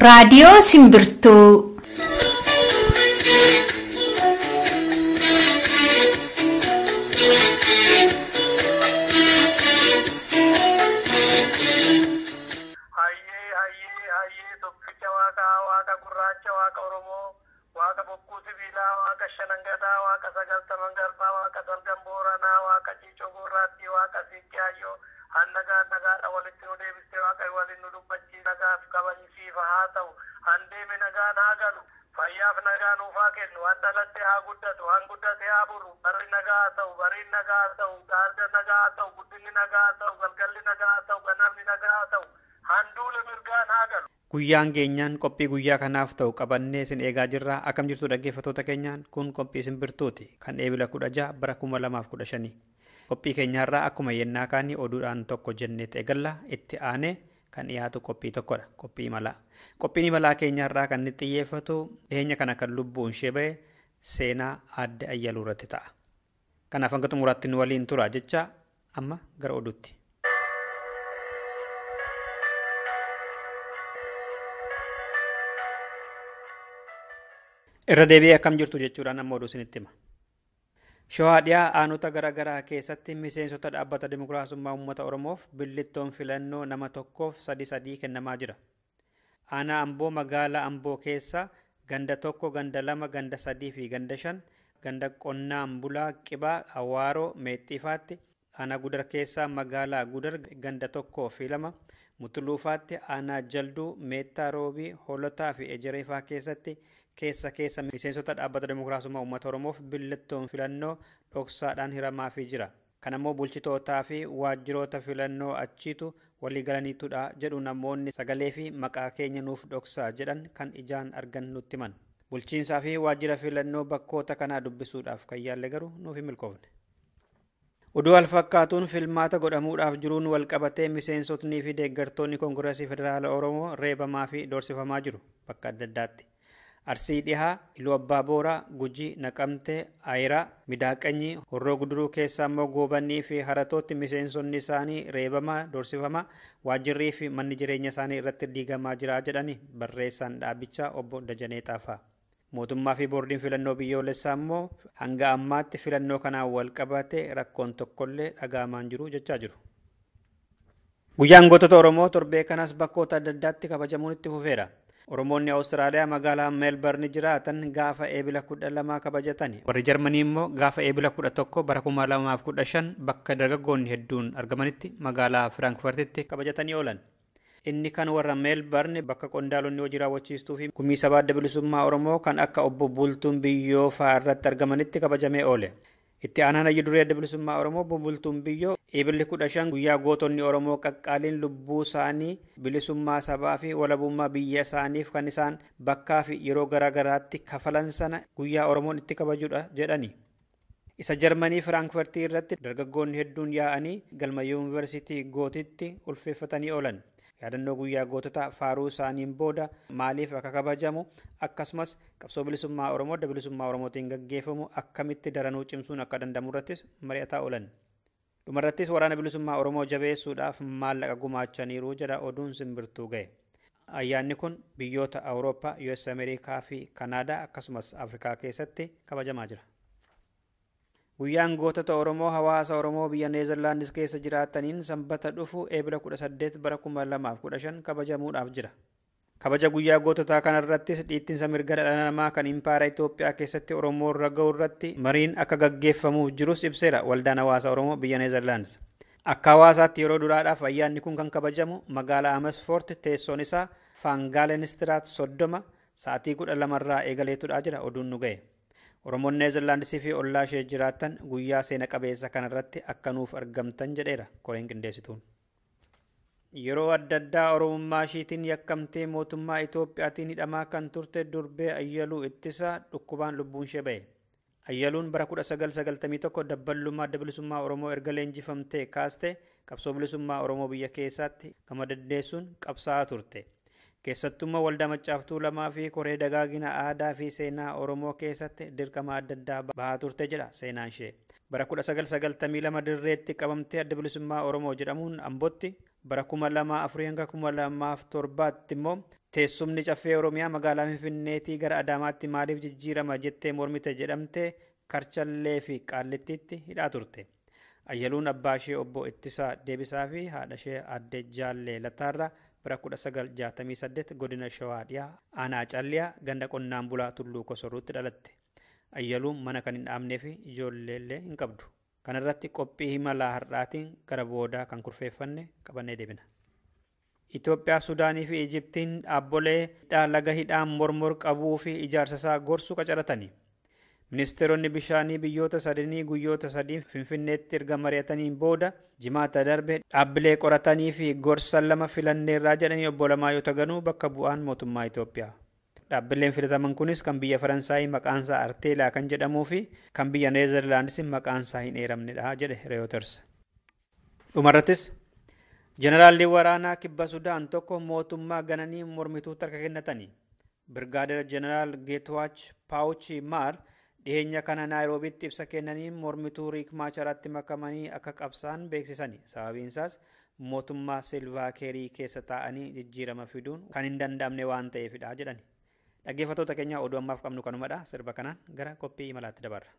Raadiyoo Simbirtuu. Guyyaan keenyaan qophii guyyaa kanaaf ta'u qabannee isin eegaa jirra. Akkam jirtu dhaggeeffattoota keenyaan kun qophii Simbirtuuti kan eebila 16 bara 2015. Qophii keenyaarraa akkuma yennaa kaanii oduudhaan tokko jennee eegalla itti aanee kan dhiyaatu qophii tokkodha. Qophii imalaa. Qophiin imalaa keenyaarraa kan inni xiyyeeffatu dhiyeenya kana kan lubbuun ishee ba'e seenaa Aadde Ayyaluu irratti ta'a. Kanaaf hanga xumuraatti nu waliin tura jecha amma gara oduutti. Irra deebi'ee akkam jirtu jechuudhaan amma oduu isinitti hima. Shawaa dhiyaa aanota garaagaraa keessatti miseensota dhaabbata Dimookiraasummaa Uummata Oromoof billittoon filannoo nama tokkoof 3 kennamaa jira. Aanaa Amboo magaalaa Amboo keessa ganda 1, ganda 2, ganda 3 fi ganda 5, ganda Qonnaan Bulaa Qibaa Awaaroo Meexxiifaatti, aanaa Gudar keessaa magaalaa Gudar ganda 1 fi 2, Mutuluufaatti aanaa Jalduu Meettaa Roobii Hoolotaa fi Ejereefaa keessatti keessa miseensota dhaabbata Dimookiraasummaa Uummata Oromoof billittoon filannoo dhoksaadhaan hiramaa fi jira. Kan ammoo bulchitootaa fi waajjiroota filannoo achiitu walii galaniitudha jedhu namoonni sagalee fi maqaa keenya nuuf dhoksaa jedhan kan ijaan argan nutti himan. Bulchiinsaa fi waajjira filannoo bakkoota kanaa dubbisuudhaaf kan yaalle garuu nuuf hin milkoofne. Oduu alfakkaatuun filmaata godhamuudhaaf jiruun walqabatee miseensotnii fi deeggartoonni Koongireesii Federaala Oromoo reebamaa fi doorsifamaa jiru bakka adda addaatti. Arsii dhihaa, Iluu Abbaa Booraa, Gujii, Naqamtee, Ayiraa, Midaaqanyii, Horroo Guduruu keessaa immoo Goobanii fi Haratootti miseensonni isaanii reebamaa, doorsifamaa, waajjirrii fi manni jireenya isaanii irratti diigamaa jira jedhani barreessaan dhaabichaa obbo Dajanee Xaafaa. Mootummaa fi boordiin filannoo biyyoolessaa immoo hanga ammaatti filannoo kanaan wal qabate rakkoon tokkollee dhaga'amaan jiru jechaa jiru. Guyyaan gootota Oromoo torbee kanas bakkoota adda addaatti kabajamuun itti fufeera. Oromoonni Awustiraaliyaa magaalaa Meelbarni jiraatan gaafa eebila 12 kabajatan. Warri Jarmanii immoo gaafa eebila 11 bara 2015 bakka dargaggoonni hedduun argamanitti magaalaa Firaankifartitti kabajatanii oolan. Inni kan warra Meelbarni bakka qondaalonni hojii raawwachiistuu fi gumii sabaa adda bilisummaa Oromoo kan akka obbo Bultuun Biyyoo fa'aa irratti argamanitti kabajamee oole. Itti aanaan hayyu duree adda bilisummaa Oromoo obbo Bultuun Biyyoo eebilli 15 guyyaa gootonni Oromoo qaqqaaliin lubbuu isaanii bilisummaa sabaa fi walabummaa biyya isaaniif kan isaan bakkaa fi yeroo garaagaraatti kafalan sana guyyaa Oromoon itti kabajudha jedhani. Isa Jarmanii Firaankifartii irratti dargaggoonni hedduun yaa'anii galma yuunivarsiitii Gootitti ulfeeffatanii oolan. Yaadannoo guyyaa gootota faaruu isaaniin booda maaliif akka kabajamu akkasumas qabsoo bilisummaa Oromoo adda bilisummaa Oromootiin gaggeeffamu akkamitti daranuu cimsuun akka danda'amu irrattis mari'ataa oolan. Dhumarrattis waraana bilisummaa Oromoo jabeessuudhaaf maallaqa gumaachaniiru jedha oduun Simbirtuu ga'e. Ayyaanni kun biyyoota Awurooppaa, US Ameerikaa fi Kanaadaa akkasumas Afrikaa keessatti kabajamaa jira. Guyyaan gootota Oromoo hawaasa Oromoo biyya Neezerlaandis keessa jiraataniin sanbata dhufu eebila 18 bara 2015 kabajamuudhaaf jira. Kabaja guyyaa goototaa kanarrattis dhiittinsa mirga dhala namaa kan impaara Itoophiyaa keessatti Oromoo irra ga'u irratti mariin akka gaggeeffamuuf jirus ibseera waldaan hawaasa Oromoo biyya Neezerlaandis. Akka hawaasaatti yeroo duraadhaaf ayyaanni kun kan kabajamu magaalaa Amersfoort teessoon isaa Faangaalenistiraat 30 sa'aatii 12 irraa eegaleetudha jira oduun nu ga'e. Oromoon Neezerlaandisii fi ollaa ishee jiraatan guyyaa seena qabeessa kanarratti akka nuuf argamtan jedheera koreen qindeessituun. Yeroo adda addaa Oromummaa ishiitiin yakkamtee mootummaa Itoophiyaatiin hidhamaa kan turte durbee Ayyaluu Ittisaa dhukkubaan lubbuun ishee ba'e. Ayyaluun bara 1991 dabballummaa adda bilisummaa Oromoo erga leenjifamtee kaaste qabsoo bilisummaa Oromoo biyya keessaatti gama dandeessuun qabsaa'aa turte. Keessattummaa waldaa Maccaaftuu Lamaa fi koree dagaagina aadaa fi seenaa Oromoo keessatti dirqama adda addaa bahaa turte jedha seenaan ishee. Bara 1992 dirreetti qabamtee adda bilisummaa Oromoo jedhamuun Ambootti bara 2004 hanga 2007 immoo teessumni caffee Oromiyaa magaalaa Finfinneetii gara Adaamaatti maaliif jijjiirama jettee mormite jedhamte Karchallee fi Qaallittiitti hidhaa turte. Ayyaluun abbaa ishee obbo Ittisaa Deebisaa fi haadha ishee aadde Jaallee Lataarraa bara 1968 godina Shawaa Dhiyaa aanaa Calliyaa ganda qonnaan bulaa Tulluu Kosorruutti dhalatte. Ayyaluun mana kan hin dhaabnee fi ijoolleellee hin qabdu. Kana irratti qophii himalaa har'aatiin gara boodaa kan kurfeeffanne qabannee deebina. Itoophiyaa, Sudaanii fi Ijiptiin dhaabbolee laga hidhaan mormor qabuu fi ijaarsa isaa gorsuu qacaratanii. Ministeeronni bishaanii biyyoota sadanii guyyoota sadii Finfinneetti erga mari'ataniin booda jimaata darbe dhaabbilee qoratanii fi gorsa 2 filanneerraa jedhanii obbo Alamaayyoo Taganuu bakka bu'aan mootummaa Itoophiyaa. Dhaabbileen filataman kunis kan biyya Faransaayii maqaansaa Arteelaa kan jedhamuu fi kan biyya Neezerlaandis maqaansaa hin eeramnedha jedhe Reuters. Dhumarrattis Jeneraalli waraanaa kibba Sudaan tokko mootummaa gananii mormituutti harka kennatanii. Birgaadeer Jeneraal Geetwaach Paawuchi Maar dhiyeenya kana Naayiroobiitti ibsa kennaniin mormituu Riik Maacharatti makamanii akka qabsaan beeksisani. Sababiin isaas mootummaa Silvaa Keerii keessa taa'anii jijjiirama fiduun kan hin danda'amne waan ta'eefidha jedhani. Dhaggeeffattoota keenya oduu ammaaf qabnu kanumadha. Sirba kanaan gara qophii imalaatti dabarra.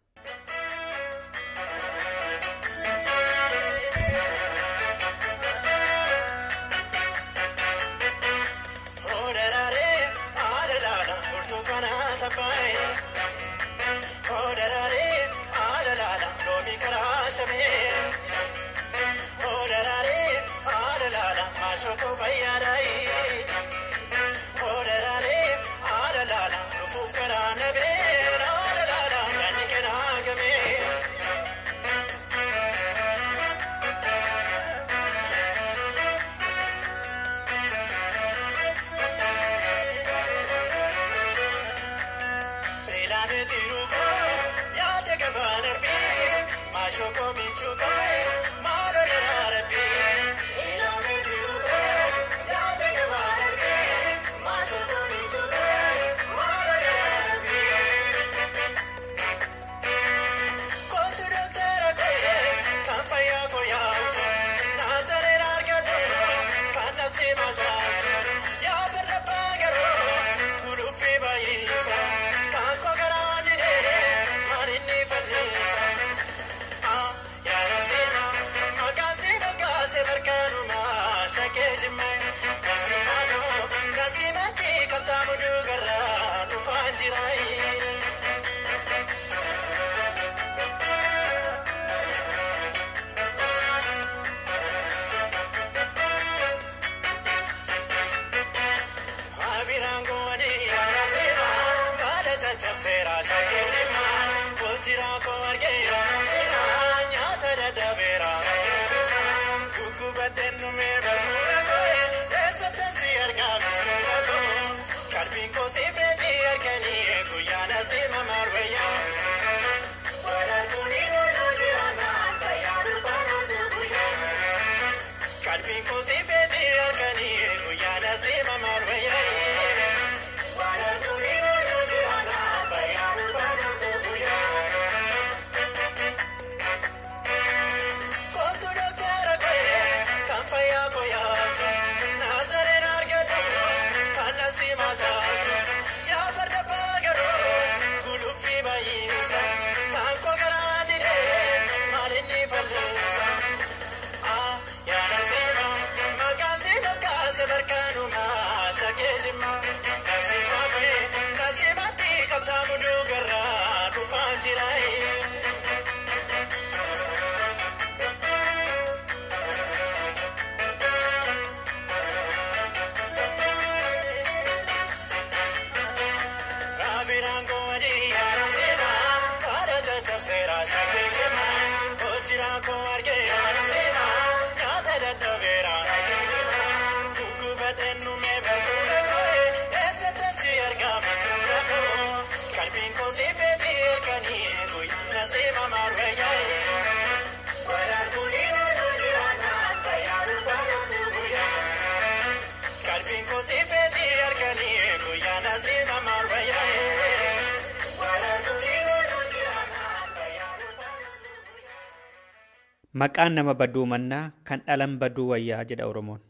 Maqaan nama baduu mannaa kan dhalan baduu wayyaa jedha Oromoon.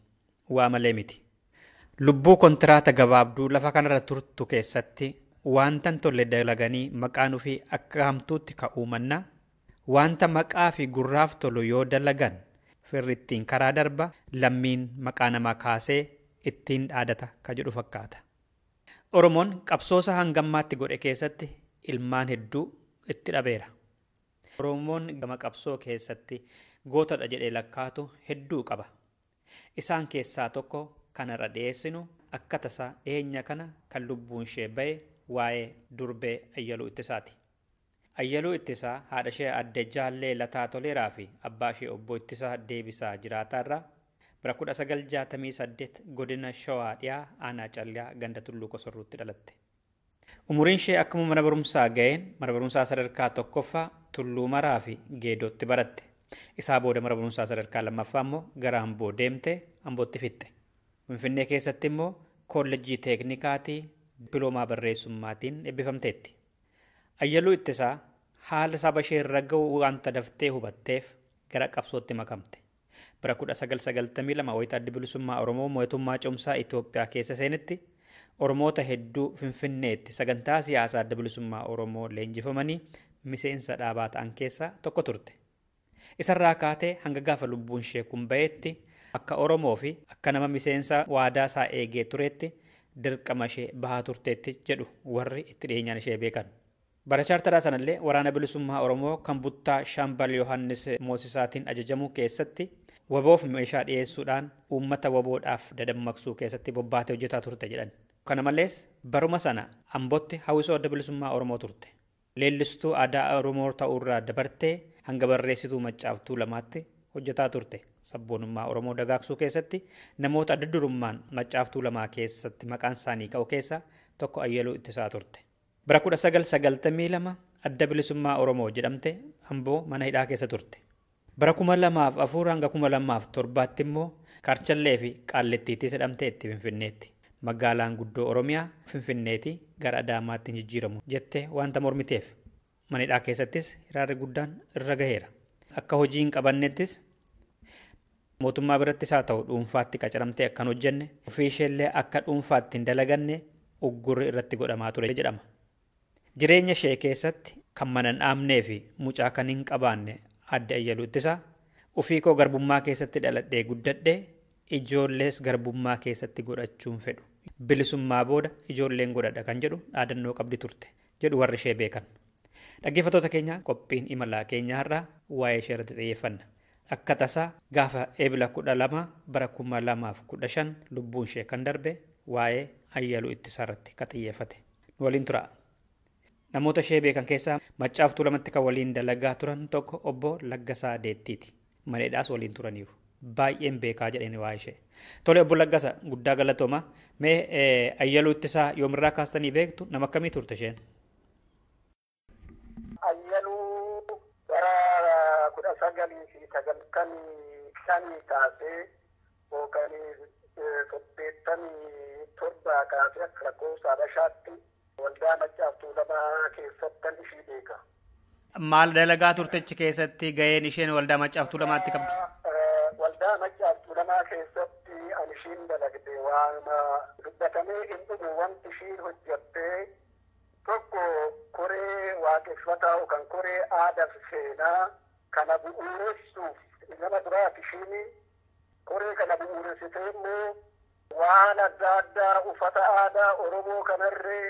Waa malee miti. lubbuu kontiraata gabaabduu lafa kanarra turtu keessatti waantan tolle dalaganii maqaan ofii akka hamtuutti ka'uu mannaa wanta maqaa fi gurraaf tolu yoo dalagan firri ittiin karaa darba lammiin maqaa namaa kaasee ittiin dhaadata ka jedhu fakkaata. Oromoon qabsoosa hangammaatti godhe keessatti ilmaan hedduu itti dhabeera. Oromoon gama qabsoo keessatti gootadha jedhee lakkaatu hedduu qaba. Isaan keessaa tokko kanarra dhiyeessinu akka tasaa dhiyeenya kana kan lubbuun ishee ba'e waa'ee durbee Ayyaluu Ittisaati. Ayyaluu Ittisaa haadha ishee adde Jaallee Lataa Toleeraa fi abbaa ishee obbo Ittisaa Deebisaa Jiraataarraa bara 1968 godina Shawaa dhiyaa aanaa Calliyaa ganda Tulluu Kosorruutti dhalatte. Umuriin ishee akkuma mana barumsaa ga'een mana barumsaa sadarkaa tokkoffaa Tulluu Maraa fi Geedootti baratte. Isaa booda mana barumsaa sadarkaa lammaffaa immoo gara Amboo deemtee Ambootti fitte. Finfinnee keessatti immoo koolleejjii teeknikaatii dippiloomaa barreessummaatiin eebbifamteetti. Ayyaluu Ittisaa haala saba ishee irra ga'u wanta daftee hubatteef gara qabsootti makamte. Bara 1992 wayita adda bilisummaa Oromoo mootummaa cimsaa Itoophiyaa keessa seenetti Oromoota hedduu Finfinneetti sagantaa siyaasaa adda bilisummaa Oromoo leenjifamanii miseensa dhaabaa ta'an keessaa tokko turte. Isarraa kaatee hanga gaafa lubbuun ishee kun ba'etti akka Oromoo fi akka nama miseensa waadaa isaa eegee tureetti dirqama ishee bahaa turteetti jedhu warri itti dhiyeenyaan ishee beekan. Bara chaartaraa sanallee waraana bilisummaa Oromoo kan buttaa Shaambal Yohaannis Moosisaatiin ajajamu keessatti waboof meeshaa dhiyeessuudhaan uummata waboodhaaf dadammaqsuu keessatti bobbaatee hojjetaa turte jedhan. Kana malees baruma sana Ambootti hawwisoo adda bilisummaa Oromoo turte. Leellistuu aadaa Oromoo ta'uurraa dabartee hanga barreessituu Maccaaftuu Lamaatti hojjetaa turte. Sabboonummaa Oromoo dagaagsuu keessatti namoota adda durummaan Maccaaftuu Lamaa keessatti maqaan isaanii ka'u keessaa tokko Ayyaluu Ittisaa turte. Bara 1992 adda bilisummaa Oromoo jedhamte Amboo mana hidhaa keessa turte. Bara 2004 hanga 2007 immoo Kaarchallee fi Qaallittiitti jedhamteetti Finfinneetti. Magaalaan guddoo Oromiyaa Finfinneetti gara Adaamaatti jijjiiramu jettee wanta mormiteef mana hidhaa keessattis hiraarri guddaan irra gaheera. Akka hojii hin qabannettis mootummaa birattis haa ta'u dhuunfaatti qacaramtee akkan hojjenne ofii isheellee akka dhuunfaatti hin dalaganne uggurri irratti godhamaa ture jedhama. Jireenya ishee keessatti kan mana hin dhaabnee fi mucaa kan hin qabaanne adda Ayyaluu Ittisaa ofii koo garbummaa keessatti dhaladhee guddadhee ijoollees garbummaa keessatti godhachuun fedhu. Bilisummaa booda ijoolleen godhadha kan jedhu dhaadannoo qabdi turte jedhu warri ishee beekan. Dhaggeeffattoota keenya qophiin imalaa keenya har'aa waa'ee ishee irratti xiyyeeffanna. Akka tasaa gaafa eebila 12 bara 2015 lubbuun ishee kan darbe waa'ee Ayyaluu Ittisaa irratti kan xiyyeeffate. Nu waliin tura. Namoota ishee beekan keessaa Maccaaftuu Lamatti kan waliin dalagaa turan tokko obbo Laggasaa Deettiiti. Mana hidhaas waliin turaniiru. Baay'een beekaa jedhanii waa'ee ishee. Tole obbo Laggasa guddaa galatooma. Mee Ayyaluu Ittisaa yoomirraa kaastanii beektu nama akkamii turte isheen? Ayyaluu bara 1995 kaasee yookaan 87 kaasee akka lakkoofsa Habashaatti waldaa Maccaaftuu Lamaa keessattan ishii beeka. Maal dalagaa turtechi keessatti gaheen isheen waldaa Maccaaftuu Lamaatti qabdu? Waldaa Maccaaftuu Lamaa keessatti an ishiin dalagde waan dubbatamee hin dhufu wanti ishiin hojjattee tokko koree waaqeffataa yookaan koree aadaa fi seenaa kana bu'uuressuuf nama duraati ishiin koree kana bu'uuressitee immoo waan adda addaa uffata aadaa Oromoo kanarree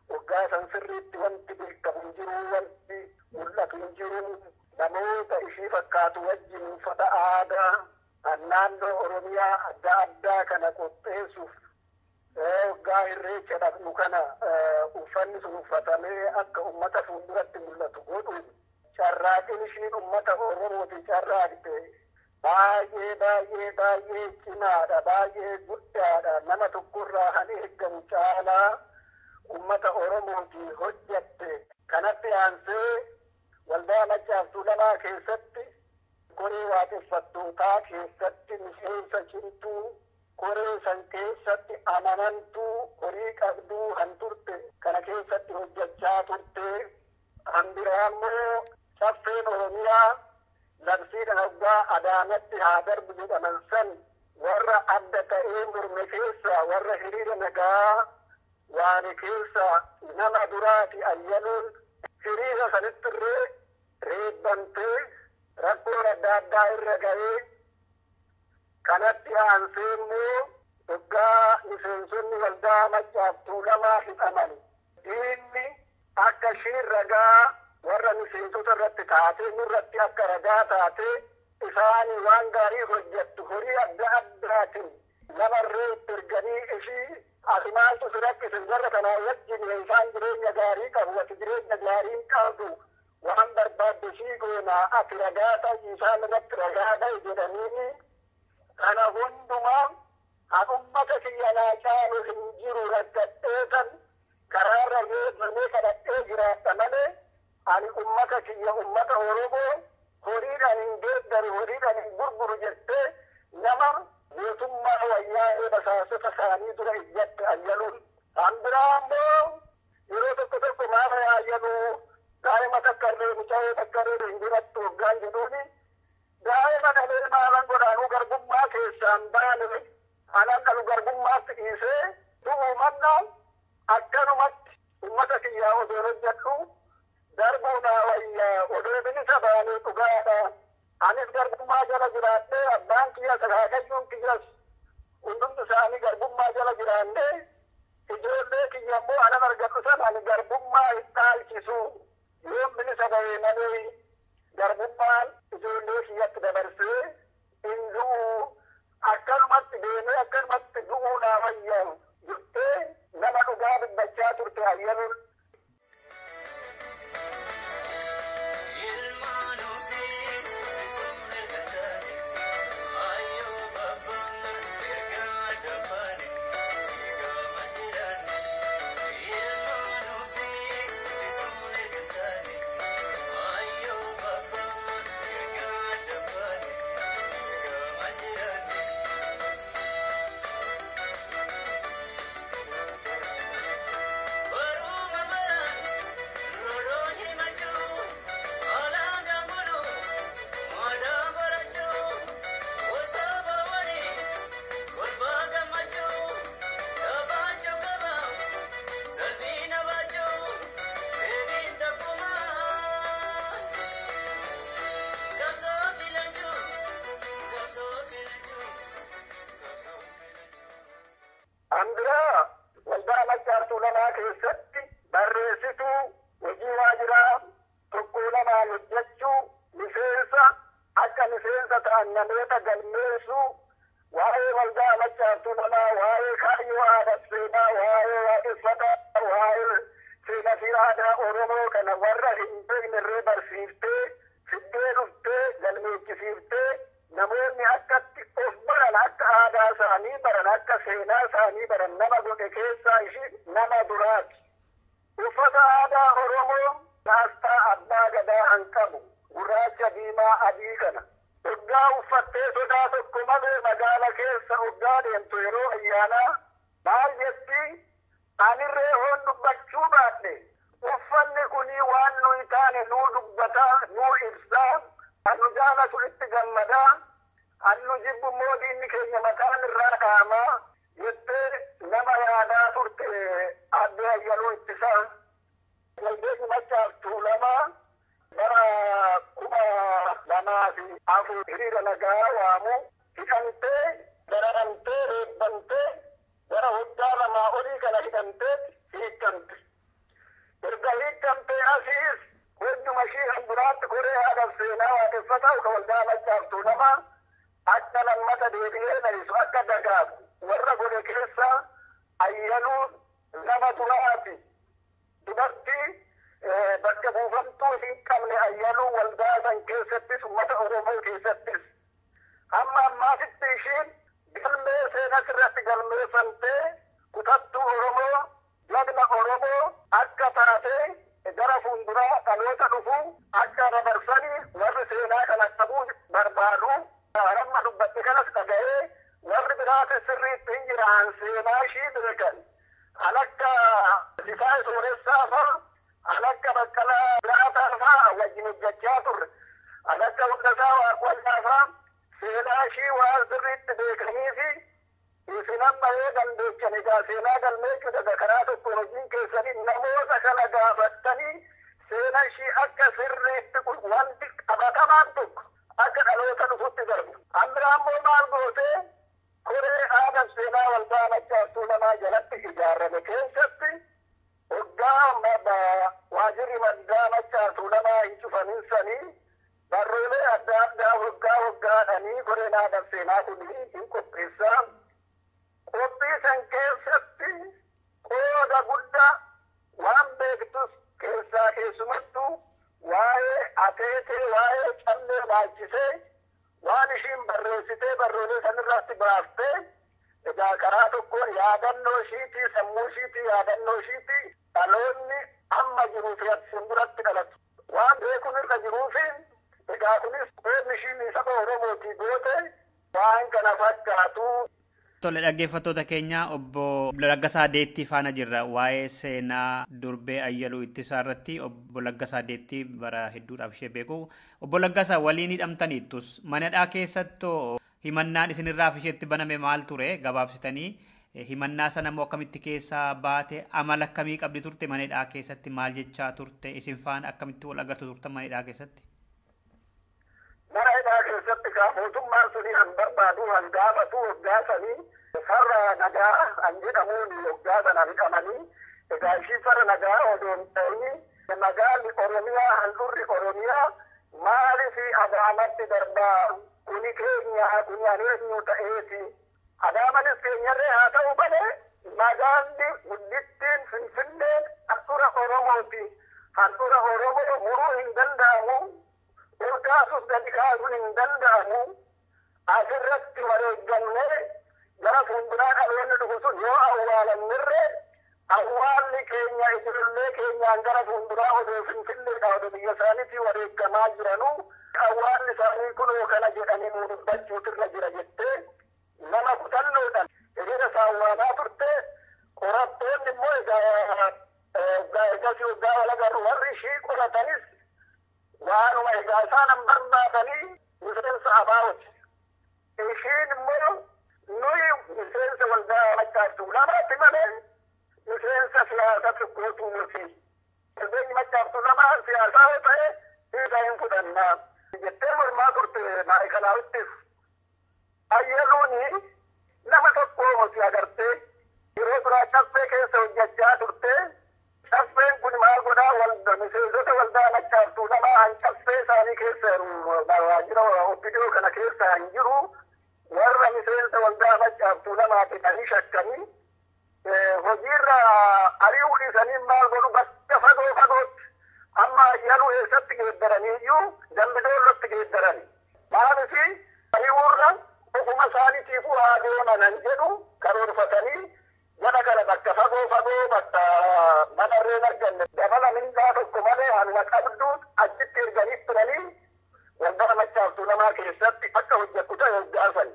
waggaa san sirriitti wanti beekamu hin jiru wanti mul'atu hin jiru namoota ishii fakkaatu wajjin uffata aadaa naannoo Oromiyaa adda addaa kana qopheessuuf waggaa irreecha dhaqnu kana uffanni sun uffatamee akka ummata fuulduratti mul'atu godhuun carraaqin ishiin ummata Oromooti carraaqte baay'ee cimaadha baay'ee guddaadha nama tokkorraa han eeggamu caalaa ummata Oromooti hojjatte kanatti aansee waldaa Maccaaftuu Lamaa keessatti koree waaqeffattootaa keessatti miseensa cimtuu koree san keessatti amanantuu horii qabduu han turte kana keessatti hojjechaa turte hanbiraa immoo caffeen Oromiyaa labsiidhaan waggaa Adaamatti haa darbu jedhaman san warra adda ta'ee morme keessa warra hiriira nagaa waane keessa nama duraati ayyanuun hiriira sanitti irree reebbantee rakkoo adda addaa irra ga'ee kanatti aansee immoo waggaa miseensonni waldaa Maccaaf Tuulamaa hidhaman diinni akka ishiin ragaa warra miseensota irratti taatee nurratti akka ragaa taatee isaani waan gaarii hojjettu horii adda addaatiin namarree itti erganii ishii asimaaltu si rakkise warra kanaa wajjin isaan jireenya gaarii qabu ati jireenya gaarii qabdu waan barbaadde ishii goonaa ati ragaa ta'i isaan irratti ragaa ta'i jedhanii kana hundumaa an ummata kiyya naa caalu hin jiru rakkadheetan karaarra reebamee kadhadhee jiraadha malee ani ummata kiyya ummata Oromoo horiidhaan hin geeddaru horiidhaan hin gurguru jettee nama mootummaa wayyaanee basaasota isaanii dura ijjatte ayyanuun kan biraa ammoo yeroo tokko maala ayyanuu daa'ima takka illee mucaa'ee takka illee hin jirattu hoggaan jedhuuni daa'ima dhalee maalan godhaanuu garbummaa keessaan baane anan dhalu garbummaatti dhiisee du'uu mannaan akkanumatti ummata kiyyaa osoo hojjedhu darbuudhaa wayyaa odoo bilisa baanee dhugaadha anis garbummaa jala jiraadhee abbaan kiyya sagaagayyuun kiyyas hundumti isaanii garbummaa jala jiraannee ijoollee kiyya immoo anan argadhu san ani garbummaa hin dhaalchisu yoon bilisa bahee malee garbummaan ijoollee kiyyatti dabarsee hin du'u akkanumatti deemee akkanumatti du'uudhaa wayyaa jettee nama dhugaa dubbachaa turte ayyanuun. waldaa Maccaaf Tuulamaa keessatti barreessituu hojii waajiraa tokko lamaan hojjechuu miseensa akka miseensa ta'an namoota galmeessuu waa'ee waldaa Maccaaf Tuulamaa waa'ee kaayyoo aadaa seenaa waa'ee waaqeffataa waa'ee seenaa fi aadaa Oromoo kana warra hin beekne irree barsiiftee fiddee dhuftee galmeechisiiftee namoonni akkatti of baran akka aadaa isaanii baran akka seenaa isaanii baran nama godhe keessaa ishii nama duraati. Uffata aadaa Oromoo asxaa abbaa gadaa hanqabu gurraacha diimaa adii kana waggaa uffattee sodaa tokko malee magaala keessa waggaa deemtu yeroo ayyaanaa maal jetti anirree hoon dubbachuu baadhe uffanni kunii waan nu hin taane nuu dubbataa nuu ibsaa anu jaalatu itti gammadaa anu jibbu moodiinni keenya mataan irraa dhaamaa jettee nama yaadaa turte adde Ayyaluu Ittisaa waldeessi Maccaaf Tuulamaa bara 2004 hiriira nagaa waamu hidhamtee dararamtee reebbamtee gara waggaa lamaa olii kana hidhamtee hiikkamte erga hiikkamtee asiis wajjuma ishii hamburaatti koree haadhaaf seenaa waaqeffataa uka waldaa Maccaaf Tuulamaa akka lammata deebi'ee narisu akka dagaagu warra godhe keessa Ayyaluu nama duraati dubartii bakka buufamtuu hin qabne Ayyaluu waldaa san keessattis ummata Oromoo keessattis amma ammaasitti ishiin galmee seenas irratti galmeeffamtee kutattuu Oromoo lagna Oromoo akka taatee gara fuulduraa dhaloota dhufu akka dabarsanii warri seenaa kana qabuu barbaadu haramma dubbatti kanas dhaga'ee warri biraati sirriitti hin jiraan seenaa ishii beekan alakka Sifaa Sooressaa fa'a alakka Baqqalaa Biraataa fa'a wajjin hojjechaa turre alakka Hundasaa Waaqwallaa fa'a seenaa ishii waan sirriitti beekanii nama dandeechan egaa seenaa galmeechuu daga karaa tokko hojiin keessanii namoota kana gaafattanii seenaa ishii akka sirriitti wanti qabatamaan tokko akka dhaloota dhufutti darbu. Ammoo maal goote koree aadaa seenaa waldaa Maccaaftuu Lamaa jalatti ijaarame keessatti waggaa waajirri waldaa Maccaaftuu Lamaa hin cufamin sanii barruulee adda addaa waggaadhanii koreen aadaa seenaa kun hin qopheessaa. Qophii san keessatti qooda guddaa waan beektus keessaa keessumattuu waa'ee ateetee waa'ee callee laalchisee waan ishiin barreessitee barruulee sanirratti baaftee egaa karaa tokkoon yaadannoo ishiitii sammuu ishiitii yaadannoo ishiitii dhaloonni amma jiruuf fuulduratti dhalatu waan beekuun irra jiruufi egaa kunis qoodni ishiin saba Oromootii goote waan kana fakkaatu. Tole dhaggeeffattoota keenya obbo Laggasaa Deettii faana jirra waa'ee seenaa durbee Ayyaluu Ittisaa irratti obbo Laggasaa Deettii bara hedduudhaaf ishee beeku. Obbo Laggasaa waliin hidhamtaniittus manadhaa keessattoo himannaan isinirraaf isheetti baname maal ture gabaabsitanii himannaa sana immoo akkamitti keessaa baate amala akkamii qabdi turte manadhaa keessatti maal jechaa turte isin faana akkamitti wal agartu turtan manadhaa keessatti? Manadhaa keessatti mootummaan suni han barbaadu han gaafatu waggaa sanii farra nagaa han jedhamuun waggaa sana hidhamanii egaa ishii farra nagaa odoon ta'ini magaalli Oromiyaa handurri Oromiyaa maaliif Adaamatti darbaa kuni keenya kuni eenyu ta'eeti Adaamanis keenyarree haa ta'u malee magaalli guddittiin Finfinneen handura Oromooti handura Oromoo muruu hin danda'amu. Urgaasus gadi kaasuun hin danda'amu. Asirratti wareeggannee gara fuulduraa dhaloonni dhufu sun yoo awwaalamnirre awwaalli keenya ijoollee keenyaan gara fuulduraa odoo Finfinneedha odoo biyya isaaniitii wareeggamaa jiranu awwaalli isaanii kunoo kana jedhanii nuu dubbachuutirra jira jettee nama kutannoodhaan hiriira saawwaanaa turte qorattoonni immoo egasii waggaa walagarru warri ishii qoratanis waanuma egaa isaan barbaadanii miseensa abaa'ooti. Ishiin immoo nuyi miseensa waldaa Maccaaftuu Lamaatti malee miseensa siyaasaa tokkootu nuti. Waldeenyi Maccaaftuu Lamaa siyaasaa yoo ta'e dhiiga hin fudhannaa. Jettee mormaa turte maayikalaawittis. Ayyaluuni nama tokkoo moti agartee yeroo duraa caffee keessa hojjechaa turte. Caffeen kun maal godhaa miseensota waldaa Maccaaftuu Lamaa han caffee isaanii keessa waajjira obbidoo kana keessa han jiru warra miseensa waldaa Maccaaftuu Lamaa fidanii shakkanii hojiirra ari'uu dhiisanii maal godhu bakka fagootti amma Ayyaluu eessatti geeddaraniiyyuu Dambidoollotti geeddarani. Maaliif ari'uurra ofuma isaaniitiifuu haa deemanan jedhu karoorfatanii jala kana bakka fagoo bakka manarreen arganne dabala mindaa tokko malee hanuma qabduun achitti erganii turanii waldaa Maccaaftuu Lamaa keessatti akka hojjettu ta'e hojjaasan.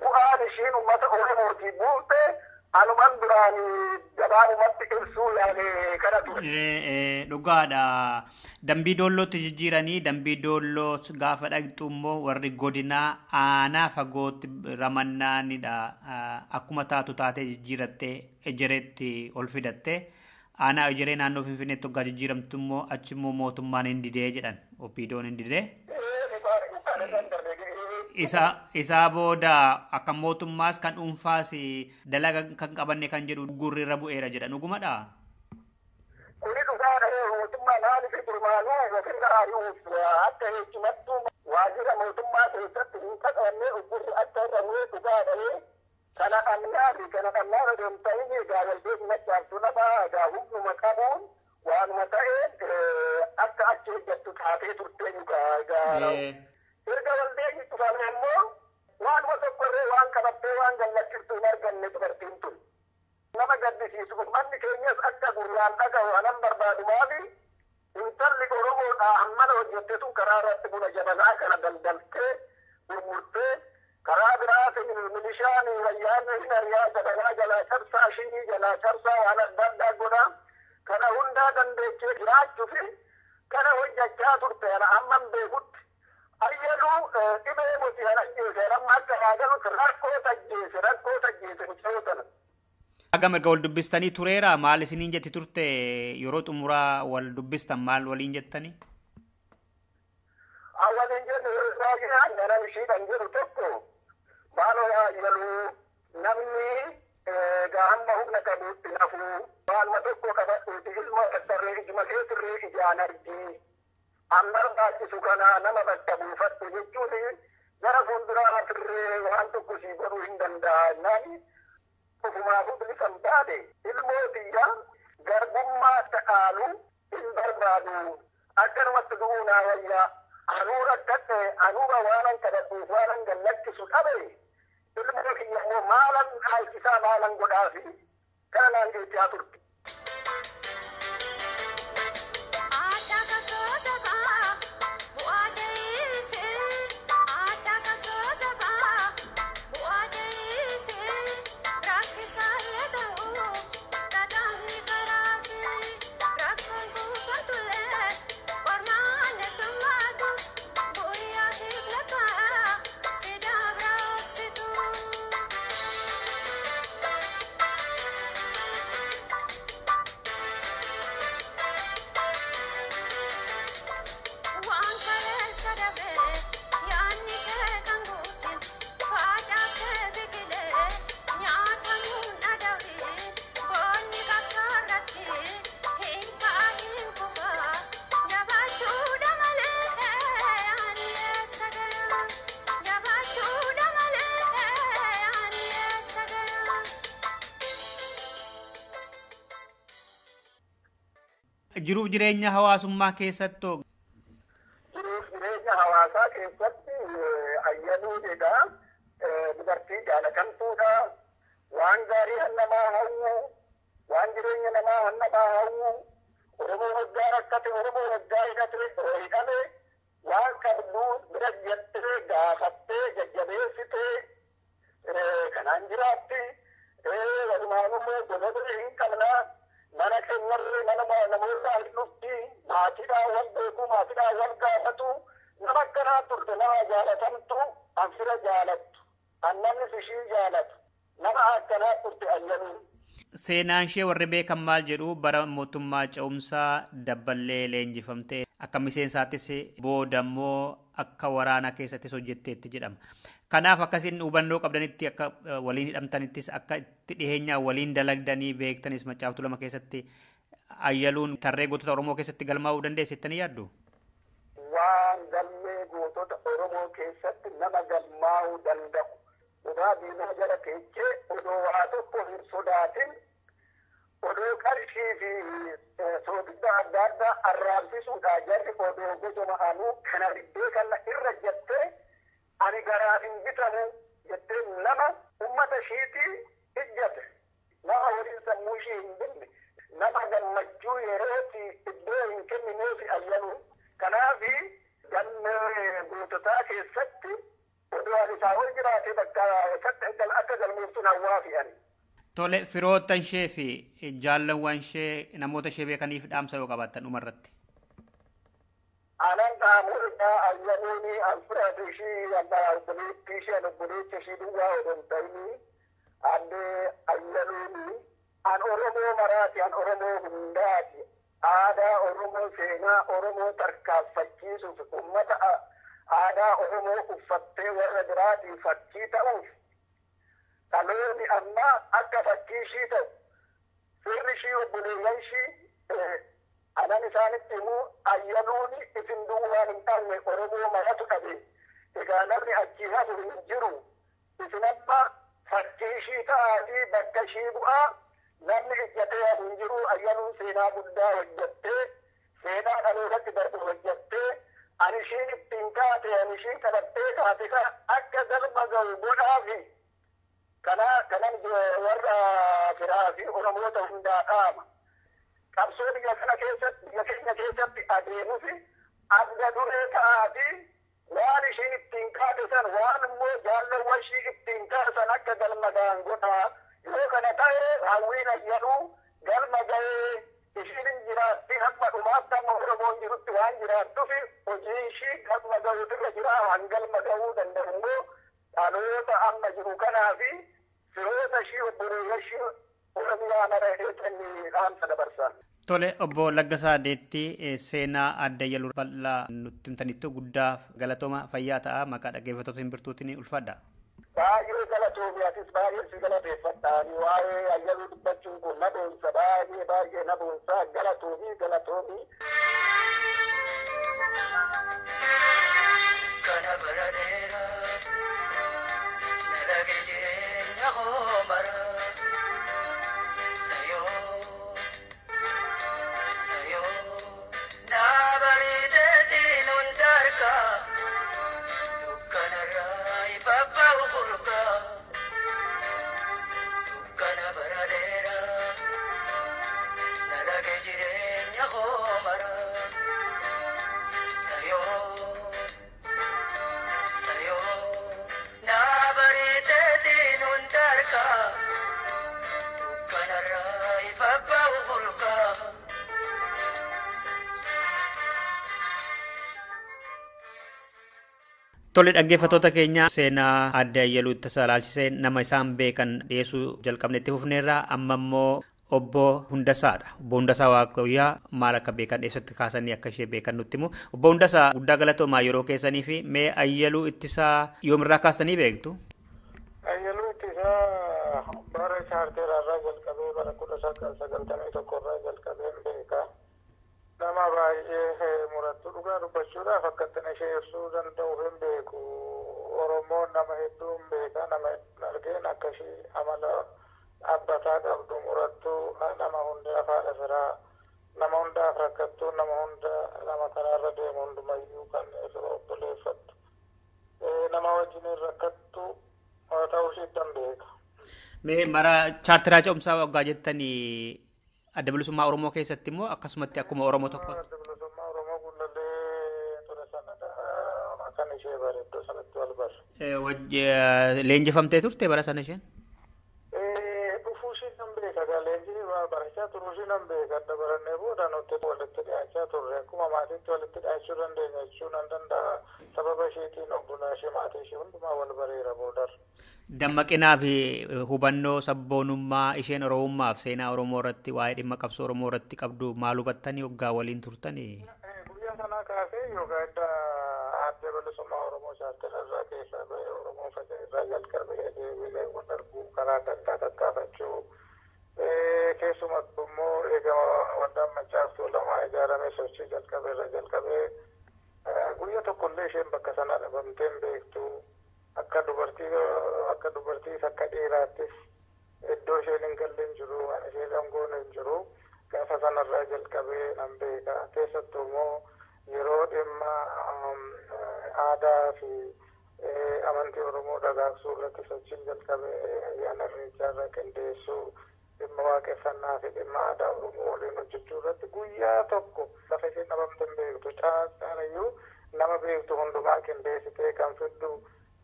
Bu'aan ishiin uummata Oromootii buute anuman duraan gabaabumatti ibsuu yaale kana ture. Dhugaadha. Dambii Doollootti jijjiiranii dambii Doolloo gaafa dhaqxu immoo warri godinaa aanaa fagootti ramannaanidha. Akkuma taatu taatee jijjiirattee ejereetti ol fidattee aanaa ejeree naannoo Finfinneetti hoggaa jijjiiramtu immoo achi immoo mootummaan hin didee jedhan Oppiidoon hin didee. Isaa booda akka mootummaas kan dhuunfaas dalaga kan qabanne kan jedhu gurri irra bu'eera jedhan dhugumadha. Kuni dhugaadha mootummaan haalifi durmaanuu ofirra ari'uuf akka heechumattuu waajjira mootummaa keessatti hin qaqqabannee gurri akka irra bu'ee dhugaadha. Kana dhannaa odoon ta'in egaa waldeen Maccaaftuu Lamaa egaa humnuma qabuun waanuma ta'een akka achi hojjettu taatee turtee egaa. Erga waldeen dhufame immoo waanuma tokkorree waan qabattee waan gallachiiftu hin arganne dubartiin tun. Nama gaddisiisu manni keenyas akka gurraan dhaga'u anan barbaadu maali intalli Oromoodhaa hammana hojjette sun karaa irratti buna jabanaa kana daldaltee gurgurtee karaa biraatiin milishaan wayyaanni hin hariyaa jabanaa jalaa cabsaa shinii jalaa cabsaa waan adda addaa godhaa kana hundaa dandeechee jiraachuufi kana hojjechaa turte ana amman beekutti Ayyalu dhibee muti ajjeese lamma akka yaadalu rakkoo tajjeese mucayyoo sana. Agam erga wal dubbistanii tureera maal isiniin jetti turte yeroo xumuraa wal dubbistan maal waliin jettanii? Waliin jennu baay'inaan nama ishiidhaan jedhu tokko maaloo ayyalu namni gahamma humna qabuutti nafuu maaluma tokko qabadhuuti ilma tattarree ijuma keetirree ijaan argii amma barbaachisu kana nama bakka buufadhu jechuun gara fuulduraa firree waan tokko sii godhuu hin danda'an ofumaafuu bilisan taate ilmootiyya garbummaa ta'aalu hin barbaadu akkanumatti du'uu naa wayyaa anuu rakkadhe anuura waanan kadhadhuuf waanan gallakkisu dhabe ilmoo kiyya immoo maalan haalchisaa maalan godhaafi kanaan jeechaa turte. Jiruuf jireenya hawaasummaa keessatti jiruuf jireenya hawaasaa keessatti ayyaluun egaa dubartii jaalatamtuudha waan gaarii hannamaa hawwu waan jireenya namaa hannamaa hawwu oromoo waggaa rakkate oromoo waggaa hidhame waan qabduu bira jettee gaafattee jajjabeessitee kanaan jiraatti walumaanummoo gosa hin qabnaa mana keenyarree nama namoota dhufti maatiidhaan wal beeku maatiidhaan wal gaafatu nama akkanaa turte nama jaalatamtu anfira jaalattu annannis ishii jaalatu nama akkanaa turte ayyaluun. Seenaan ishee warri beekan maal jedhu bara mootummaa ce'umsaa dabballee leenjifamtee akka miseensaattis booda immoo akka waraana keessattis hojjetteetti jedhama. Kanaaf akkasiin hubannoo qabdanitti akka waliin hidhamtanittis akka itti dhiheenyaa waliin dalagdanii beektanis Maccaaftuu Lama keessatti ayyaluun tarree gootota Oromoo keessatti galmaa'uu dandeessittanii yaaddu? Waan galmee gootota Oromoo keessatti nama galmaa'uu danda'u. Odaa diinaa jala teechee odoo waa tokko hin sodaatin odoo qarshii fi soogidda adda addaa arraabsisuudhaa jarri odoo bosona anuu kana riddee kana irra jettee ani garaa hin bitamu jettee nama ummata ishiitii ijjate nama waliin sammuu ishii hin binne nama gammachuu yerootti iddoo hin kennineefi ayyaluun kanaafi galmee goototaa keessatti odoo ani isaa ol jiraate bakka akka galmeessuun hawwaa fi ani. Tole firoottan ishee fi jaallawwan ishee namoota ishee beekaniif dhaamsa yoo qabaattan dhumarratti. Anan dhaamurraa ayyaluuni alfiraatu ishii obboleettii ishee obboleettii ishii duwwaa odoo hin ta'ini addee ayyaluuni an Oromoo maraati an Oromoo hundaati aadaa Oromoo seenaa Oromoo tarkaanfachiisuuf ummata aadaa Oromoo uffattee warra biraatii fakkii ta'uuf dhaloonni ammaa akka fakkii ishii ta'u firri ishii obboleeyyan ishii anan isaanitti immoo ayyaluuni isin duwwaan hin qabne Oromoo maratu qabe egaa namni achii hafu hin jiru isin amma fakkii ishii ta'aatii bakka ishii bu'aa namni ijjatee hafu hin jiru ayyaluun seenaa guddaa hojjattee seenaa dhalootatti darbu hojjattee ani ishiin ittiin kaate ani ishiin qabattee kaate ka akka galma ga'u godhaafi kanan warra firaa fi Oromoota hundaa dhaama. Qabsoo biyya keenya keessatti adeemuufi adda duree ta'aafi waan ishiin ittiin kaate san waan immoo jaallawwan ishii ittiin kaasan akka galma ga'an godhaa yoo kana ta'e hawwiin ayyaluu galma ga'ee ishiin hin jiraatti hamma dhumaatti amma Oromoon jirutti waan jiraattuuf hojii ishii galma ga'uutirra jira. Hangalma ga'uu danda'u immoo dhaloota amma jiru kanaa fi firoota ishii obboleeyya ishii Oromiyaa mara hidheetanii dhaamsa dabarsan. Tole obbo Laggasaa Deettii seenaa adda Ayyaluu bal'aa nutti himtanitti guddaa galatooma fayyaa ta'a maqaa dhaggeeffattoota Simbirtuutiin ulfadha. Baay'ee galatoomii atis baay'ee si galateeffadhaan waa'ee Ayyaluu dubbachuun kun na boonsa baay'ee na boonsa galatoomii. Kana baradeera nalage jireenya hoomara. Tole dhaggeeffattoota keenya seenaa adda Ayyaluu Ittasaa ilaalchisee nama isaan beekan dhiyeessuu jalqabnetti hufneerra amma immoo obbo Hundasaadha. Obbo Hundasaa Waaqayyaa maal akka beekan eessatti kaasanii akka ishee beekan nutti himu. Obbo Hundasaa guddaa galatoomaa yeroo keessanii fi mee Ayyaluu Ittisaa yoomirraa kaastanii beektu? Ayyaluu Ittisaa bara chaarteerarraa jalqabee bara 1991 irraa jalqabee beeka. Nama baay'ee murattu dhugaa dubbachuudhaaf akkattina ishee ibsuu danda'u hin beeku. Oromoon nama hedduu hin beeka. Nama argeen akka ishee amala dhaabbataa qabdu murattu nama hundaaf haadha firaa nama hundaaf rakkattuu nama hunda nama karaarra deemu hundumayyuu kan obboleeffattu. Nama wajjin rakkattu ta'uu isheettan beeka. Mee mara chaarteraa ce'umsaa waggaa jettanii adda bilisummaa Oromoo keessatti immoo akkasumatti akkuma Oromoo tokkotti. Adda bilisummaa Oromoo gullallee ture sanadha kan ishee bareedduu sanatti wal barre. Leenjifamtee turte bara sana isheen? Dhufuu ishee nan beeka leenjii barachaa turuu ishee nan beeka adda barannee booda nuti walitti dhiyaachaa turre akkuma maatiitti walitti dhiyaachuu dandeenya jechuu nan danda'a sababa isheetiin obbulaa ishee maatii ishee hundumaa wal bareera boodar. Dammaqinaa fi hubannoo sabboonummaa isheen Oromummaaf seenaa Oromoo irratti waa'ee dhimma qabsoo Oromoo irratti qabdu maal hubattanii waggaa waliin turtanii? Guyyaa sanaa kaasee yookaan adda adda bilisummaa Oromoo chaarteerarraa keessaa bahee Oromoo faca'irraa jalqabee deebiilee wal arguu karaa adda tattaafachuu keessumattuu immoo egaa waldaan Maccaaftuu lamaa ijaaramee sochii jalqabee guyyaa tokkollee isheen bakka sana dhabamtee hin beektu. Akka dubartiis akka dhiiraattis iddoo isheen hin galle hin jiru waan ishee dhangoon hin jiru gaafa sanarraa jalqabee nan beeka keessattuu immoo yeroo dhimma aadaa fi amantii Oromoo dagaagsuu irratti sochiin jalqabee ayyaana irreechaa irra qindeessuu dhimma waaqeffannaa fi dhimma aadaa Oromoo waliin hojjechuu irratti guyyaa tokko lafa isheen dhabamte hin beektu caalayyuu nama beektu hundumaa qindeessitee kan fiddu.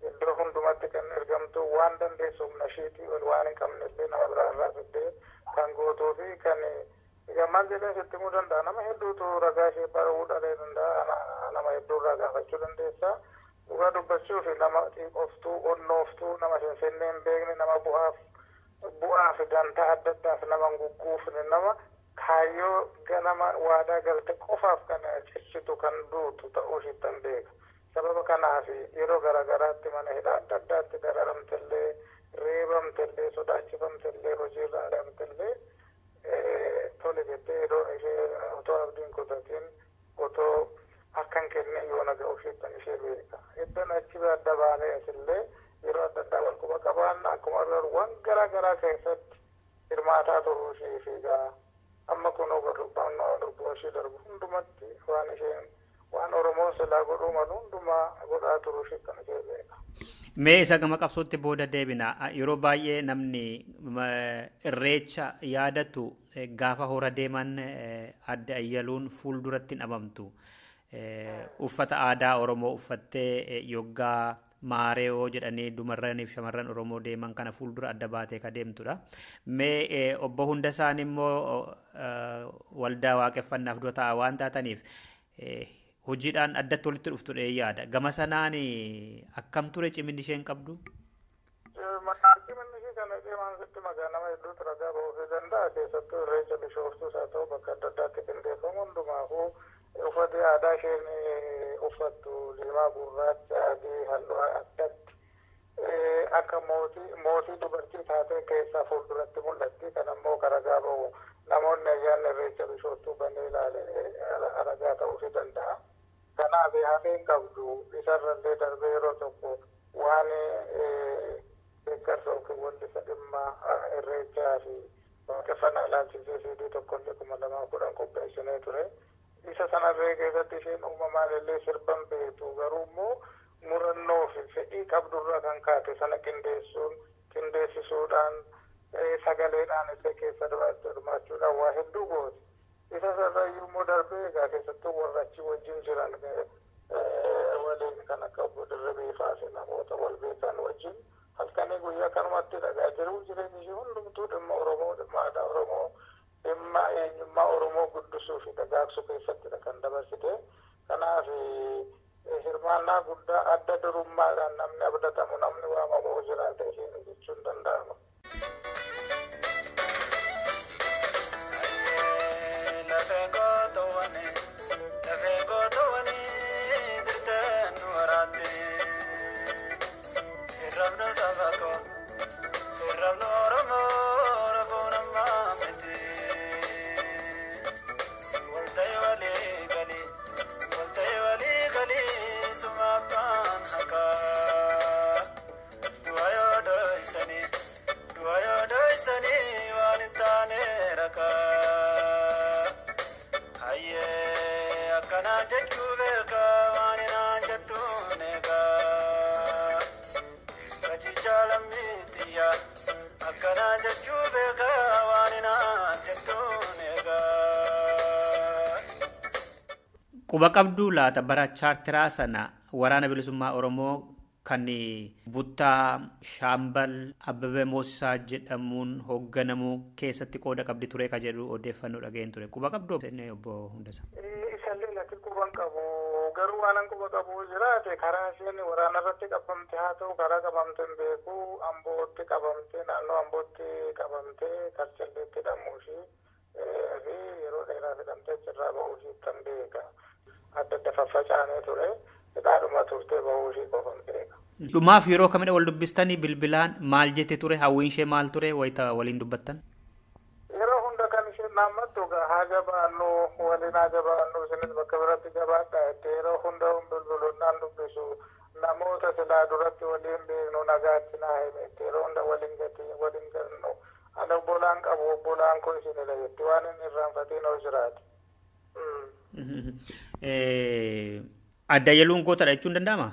Iddoo hundumatti kan ergamtu waan dandeessuuf nashiitii ol waan hin qabnellee nama biraarraa fiddee kan gootuu fi kan gammaan jedhee sitti himuu danda'a. Nama hedduutu ragaa ishee baruu dhalee danda'a. Nama hedduurraa gaafachuu dandeessa. Dhugaa dubbachuu fi nama xiiqoftuu, onnooftuu, nama finfinnee hin beekne, nama bu'aa fi dantaa adda addaaf nama hin gugguufne, nama kaayyoo ganama waadaa galte qofaaf kan ciccitu kan duutu ta'uu isheettan beeka. Sababa kanaaf yeroo garaagaraatti mana hidhaa adda addaatti dararamtellee reebamtellee sodaachifamtellee hojiirra adamtellee tole jettee yeroo ishee otoo abdiin kutatiin otoo akkan kenne yoo naga isheettan ishee beeka. Iddoon achi adda baanee asillee yeroo adda addaa wal quba qabaan akkuma waan garaagaraa keessatti hirmaataa turuu ishee fiigaa amma kunoo dubboo ishee darbu hundumatti waan isheen waan Oromoo silaa godhuu malu hundumaa godhaa turuu ishee kan ishee beeka. Mee isa gama qabsootti booda deebina. Yeroo baay'ee namni irreecha yaadatu gaafa hora deeman adda Ayyaluun fuulduratti hin dhabamtu. Uffata aadaa Oromoo uffattee yoggaa maareewoo jedhanii dumarranii fi shamarran Oromoo deeman kana fuuldura adda baatee ka deemtudha. Mee obbo Hundasaan immoo waldaa waaqeffannaaf dura ta'a waan taataniif hojiidhaan addatti walitti dhuftudha yaada. Gama sanaan akkam ture ciminni isheen qabdu? Ciminni ishee kana deemaan sitti maqaa nama hedduutu ragaa ba'uu danda'a. Keessattuu irreecha bishooftuus haa ta'u bakka adda addaatti qindeeffamu hundumaafuu uffati aadaa isheen uffattu diimaa gurraacha adii halluu addatti akka mootii dubartii taatee keessaa fuulduratti mul'atti. Kan ammoo ragaa ba'u namoonni ayyaanni irreecha bishooftuu bannee ilaalee ragaa ta'uu danda'a. Kanaaf hafeen qabdu isarrallee darbee yeroo tokko waan deeggarsa yookiin wanta dhimma irreechaa fi waaqeffannaa ilaalchisee siidii tokkollee 2010 qopheessinee ture. Isa sanarree keessatti isheen uumamaan illee sirban beektu garuu immoo murannoo fi fedhii qabdurraa kan kaate sana qindeessisuudhaan sagaleedhaan illee keessa hirmaachuudhaan waa hedduu gooti. Isa sarrayyuu immoo darbee egaa keessattuu warra achi wajjin jiran waliin kan akka obbo Dirribii Faasii namoota wal beekan wajjin halkanii guyyaa kanumatti dhagaa jiru. Jireenyi ishee hundumtuu dhimma Oromoo, dhimma aadaa Oromoo, dhimma eenyummaa Oromoo guddisuu fi dagaagsuu keessattidha kan dabarsite. Kanaaf hirmaannaa guddaa adda durummaadhaan namni abdatamu namni waamamoo jiraata isheen jechuun danda'ama. Quba qabdu laata bara chaartiraa sana waraana bilisummaa Oromoo kan Buttaa Shaambal Abbabee Moosisaa jedhamuun hoogganamu keessatti qooda qabdi ture ka jedhu odeeffannoo dhageen ture. Quba qabdu obbo Hundasaa? Isallee latti quban qabu. Garuu waan quba qabu jiraate karaa isheen waraana irratti qabamte haa ta'u karaa qabamte hin beeku. Ambootti qabamte naannoo Ambootti qabamte Karchalleetti hidhamuu ishee fi yeroo dheeraa hidhamtee achirraa bahuu ishee kan beeka. Adda adda faffacaanee ture hidhaadhuma turtee bahuu ishee qofan beeka. Dhumaaf yeroo kamidha wal dubbistanii bilbilaan maal jette ture? Hawwiin ishee maal ture wayita waliin dubbattan? Yeroo hunda kan isheen naammattu haa jabaannu waliin haa jabaannu isinis bakka biratti jabaadha jettee yeroo hunda bilbiluudhaan dubbisu namoota silaa duratti waliin beeknu nagaatti naa himette yeroo hunda waliin gannu ana obbolaan qabu obbolaan koo isinidha jetti waan inni irraanfatiin hoo jiraate. Adda yeluun gootadha jechuun danda'ama?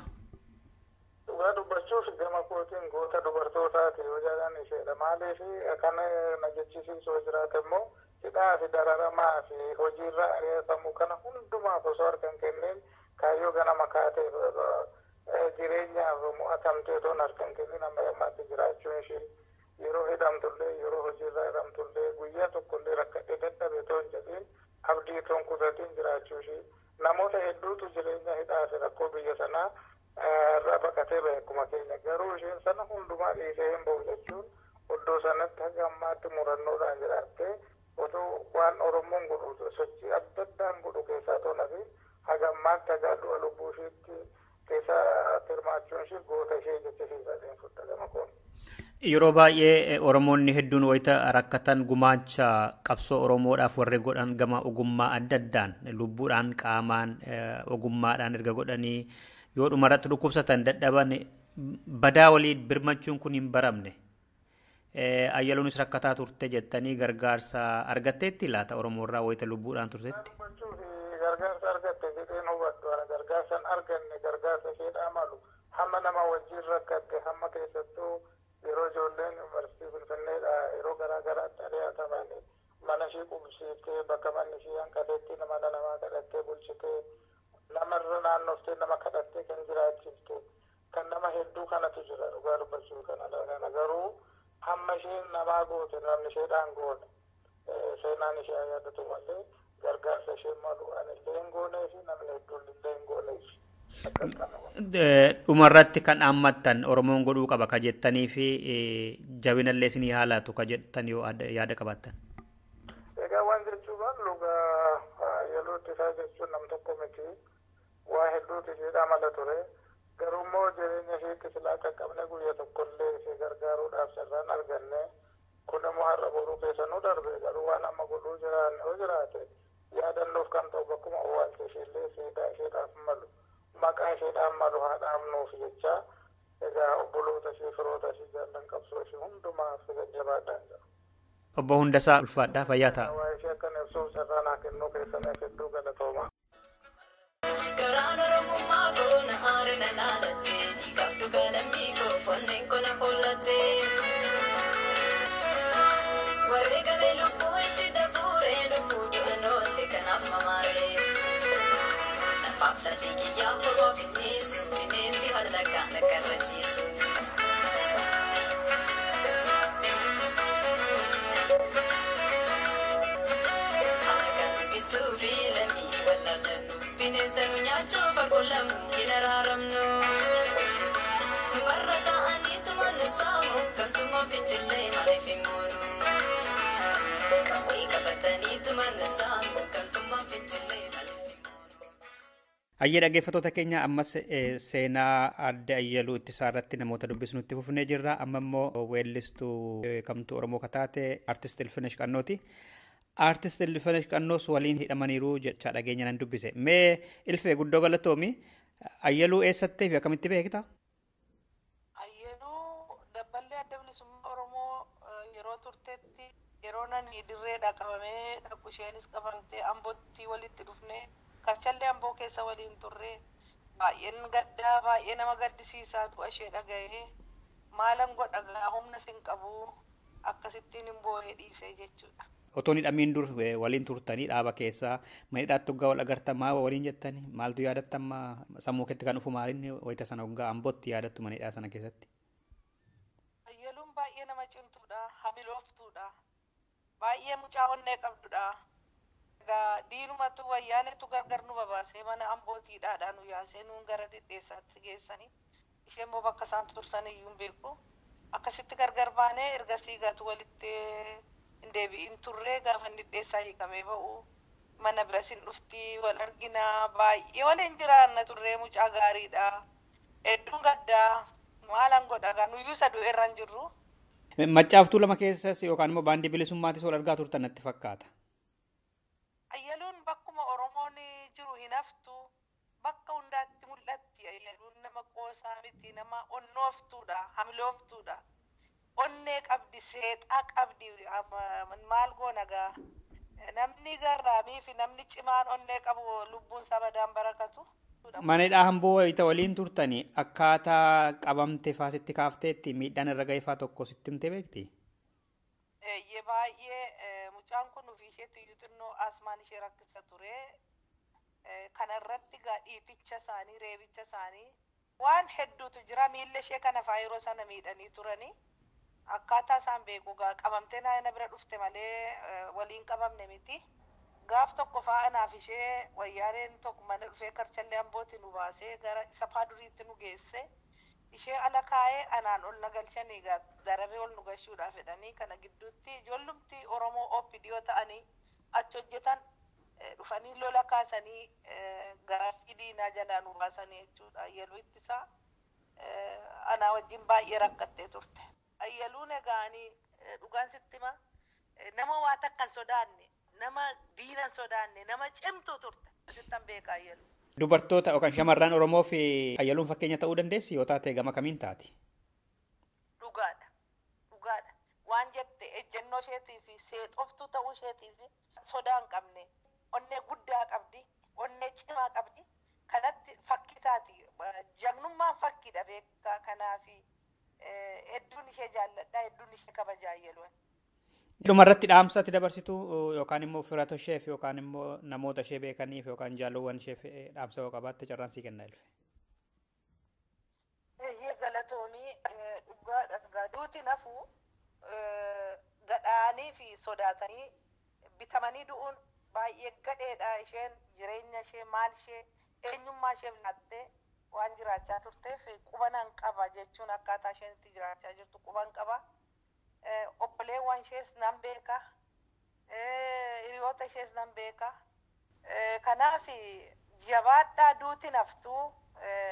Dhugaa dubbachuuf gama kootiin goota dubartootaati yoo jedhan isheedha. Maaliif kan na jechisiisu yoo jiraate immoo hidhaa fi dararamaa fi hojiirra ari'atamuu kana hundumaaf osoo harkan kenneen kaayyoo ganama kaatee jireenyaaf mo'atamtee toon harkan kenneen amma ammaatti jiraachuun ishee yeroo hidhamtullee yeroo hojiirra hidhamtullee guyyaa tokkollee rakkatee dadhabee toon jedheen abdii toon kutatiin jiraachuu ishee namoota hedduutu jireenya hidhaa fi rakkoo biyya sanaa irraa baqatee bahe akkuma keenya garuu isheen sana hundumaa dhiisee hin bahu jechuun iddoo sanatti haga ammaatti murannoodhaan jiraattee otoo waan Oromoon godhu sochii adda addaan godhu keessaa tonafi haga ammaatti haga du'a lubbuu isheetti keessa hirmaachuun ishee goota ishee jechisiisaa fudhatama kun. Yeroo baay'ee Oromoonni hedduun wayita rakkatan gumaacha qabsoo Oromoodhaaf warri godhan gama ogummaa adda addaan lubbuudhaan qaamaan ogummaadhaan erga godhanii yoo dhumarratti dhukkubsatan dadhaban badaa waliin birmachuun kun hin baramne. Ayyaluunis rakkataa turte jettanii gargaarsa argatteetti laata Oromoorraa wayita lubbuudhaan turtetti? Gargaarsa argatte jedheen hubadhu gargaarsan arganne gargaarsa isheedhaa malu hamma nama wajjin rakkatte hamma keessattuu yeroo ijoolleen yuunivarsiitii Finfinneedha yeroo garaa garaatti ari'ataman mana ishee qubsiiftee bakka manni ishee hanqateetti mana namaa kadhattee bulchitee namarra naannoftee nama kadhattee kan jiraachifte kan nama hedduu kanatu jira dhugaa dubbachuu kana garuu hamma isheen namaa goote namni isheedhaan goone seenaan ishee yaadatu malee gargaarsa ishee malu anillee hin goonee fi namni hedduun illee Dhumarratti kan hammattan Oromoon godhuu qaba ka jettanii fi jabinallee isinii haalatu ka jettan yoo yaada qabaattan. Egaa waan jechuun lugaa yeroo itti isaa jechuun nam tokko miti waa hedduutu isheedhaa mala ture. Garuu immoo jireenya isheetti silaa qaqqabne guyyaa tokkollee ishee gargaaruudhaaf carraan arganne kun immoo har'a boruu keessa nu darbe garuu waan amma godhuu yoo jiraate yaadannoof kan ta'u bakkuma owwaalcha isheellee siidaa isheedhaaf malu maqaa isheedhaan malu haa dhaabnuuf jecha egaa obboloota ishee firoota ishee jaallan qabsoo ishee hundumaaf jajjabaadhaan jira. Obbo Hundasaa ulfaadhaa fayyaa ta'a. Waa ishee akkan ibsuuf carraa naa kennuu keessaniif hedduu galatooma. Garaan Oromummaa goona haarina laalattee dhiigaaf dhugaa lammii koo fonneen kona pollattee. Wareegame lubbuu itti dabuuree lubbuu du'anoonni kanaaf mamaaree. Lafaaf lafee kiyyaa horoo finneessu bineensi hallaqaan lakkarra ciisu. Halagaan bittuu fi lammii walaalannu bineensa nu nyaachuuf argulamu hin araaramnu. Warra ta'anii tumannu saamu kan tuma fichillee maaliif hin moonu. Qawwee qabatanii tumannu saamu kan tuma fichillee maaliif hin moonu. Ayyee dhaggeeffattoota keenya ammas seenaa adda Ayyaluu Ittisaa irratti namoota dubbisnutti fufnee jirra. Amma immoo weellistuu kamtuu Oromoo kataate Artist Ilfinesh Qannooti. Artist Ilfinesh Qannoos waliin hidhamaniiru jecha dhageenya nan dubbise. Mee Ilfee guddoo galatoomi. Ayyaluu eessatti fi akkamitti beekta? Ayyaluu dabballee adda bilisummaa Oromoo yeroo turteetti yeroo nani dirreedha qabamee dhaqu isheenis qabamtee Ambootti walitti dhufnee karchallee Amboo keessa waliin turre baay'een gaddaa baay'ee nama gaddisiisaa du'a ishee dhaga'ee maalan godha humna sin qabu akkasittiin hin boo'ee dhiisee jechuudha. Otoo hidhamiin dur waliin turtanii dhaaba keessaa manidhaatti hoggaa wal agartamaa waliin jettanii maaltu yaadattama sammuu keetti kan dhufu maalinni wayita sana hoggaa Ambootti yaadattu manidhaa sana keessatti? Ayyaluun baay'ee nama cimtuudha, hamilooftuudha, baay'ee mucaa onnee qabdudha. Egaa diinumatu wayyaanetu gargar nu babaasee mana Ambootiidhaadhaan nu yaasee nuun gara dhidheessaatti geessanii isheen immoo bakka isaan tursan iyyuu hin beeku. Akkasitti gargar baanee ergasii gatu walitti hin deebi'in turree gaafa dhidheessaa hiikamee ba'u mana biras hin dhufti wal arginaa baay'ee waliin jiraanna turree mucaa gaariidha. Hedduun gaddaa maalan godha nuyyuu saduu irra hin jirru. Maccaaftuu lama keessas yookaan immoo baandii bilisummaatis wal argaa turtan natti fakkaata. Ayyaluun bakkuma Oromoon jiru hin haftu bakka hundaatti mul'atti. Ayyaluun nama qoosaa miti nama onnooftuudha hamilooftuudha. Onnee qabdi seexaa qabdi maal goonagaa namni garraamii fi namni cimaan onnee qabu lubbuun sabadaan barakatu. Manidhaa Amboo wayita waliin turtanii akkaataa qabamte faasitti kaafteetti miidhaan irra ga'eefaa tokko sitti himtee beekti? Baay'ee mucaan kun ofii isheetti iyyuu xinnoo asmaan ishee rakkisa ture. Kana irratti dhiiticha isaanii reebicha isaanii waan hedduutu jira miilla ishee kana faa yeroo sana miidhanii turanii. Akkaataa isaan beeku qabamtee naannoo bira dhufte malee waliin qabamne miti. Gaaf tokko fa'aanaaf ishee wayyaaneen tokko mana dhufee karchallee Ambootti nu baasee gara isa paaduriitti nu geesse. Ishee ala kaa'ee anaan ol na galchanii darabee ol nu galchuudhaaf jedhanii kana gidduutti ijoollumti Oromoo OPDO ta'anii achi hojjetan dhufanii lola kaasanii gara diinaa jalaa nu baasanii jechuudha. Ayyaluu Ittisaa anaa wajjin baay'ee rakkattee turte. Ayyaluun egaanii dhugaan sittima nama waa takkan sodaanne nama diinan sodaanne nama cimtuu turte asittan beeka Ayyaluu. Dubartoota yookaan shamarran Oromoo fi Ayyaluun fakkeenya ta'uu dandeessi yoo taate gama kamiin taati? Dhugaadha. Waan jette ejjennoo isheetii fi seexoftuu ta'uu isheetii fi sodaa hin qabne onnee guddaa qabdi onnee cimaa qabdi kanatti fakkii taati jagnummaan fakkiidha beekaa kanaafi. Hedduun ishee jaalladha hedduun ishee kabajaa Ayyaluun. Dhumarratti dhaamsatti dabarsitu yookaan immoo firata isheef yookaan immoo namoota ishee beekaniif yookaan jaalowwan isheef dhaamsa yoo qabaatte carraan sii kenna Ilfe. Galatoomii dhugaadha duuti nafuu gadhaanii fi sodaatanii bitamanii du'uun baay'ee gadheedha isheen jireenya ishee maal ishee eenyummaa ishee filaattee waan jiraachaa turteef quban qaba jechuun akkaataa isheen itti jiraachaa jirtu quban qaba. Obboleewwan ishees nan beeka. Hiriyoota ishees nan beeka. Kanaaf jabaadhaa duuti naftuu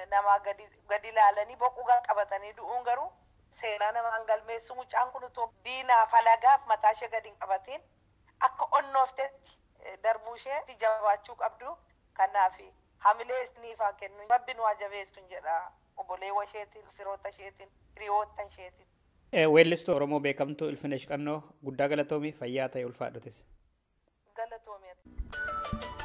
nama gadi ilaalanii boquu qabatanii du'uun garuu seenaa namaan galmeessu. Mucaan kun utoo diinaa falagaaf mataa ishee gadi hin qabatiin akka onnooftetti darbuu ishee jabaachuu qabdu. Kanaaf hamilee isiniif haa kennu. Rabbi nu haa jabeessu jedha obboleewwan isheetiin, firoota isheetiin, hiriyoota isheetiin. Weellistuu Oromoo beekamtuu Ilfinesh Qannoo guddaa galatoomii fayyaa ta'e ulfaadhotis. Galatoomii.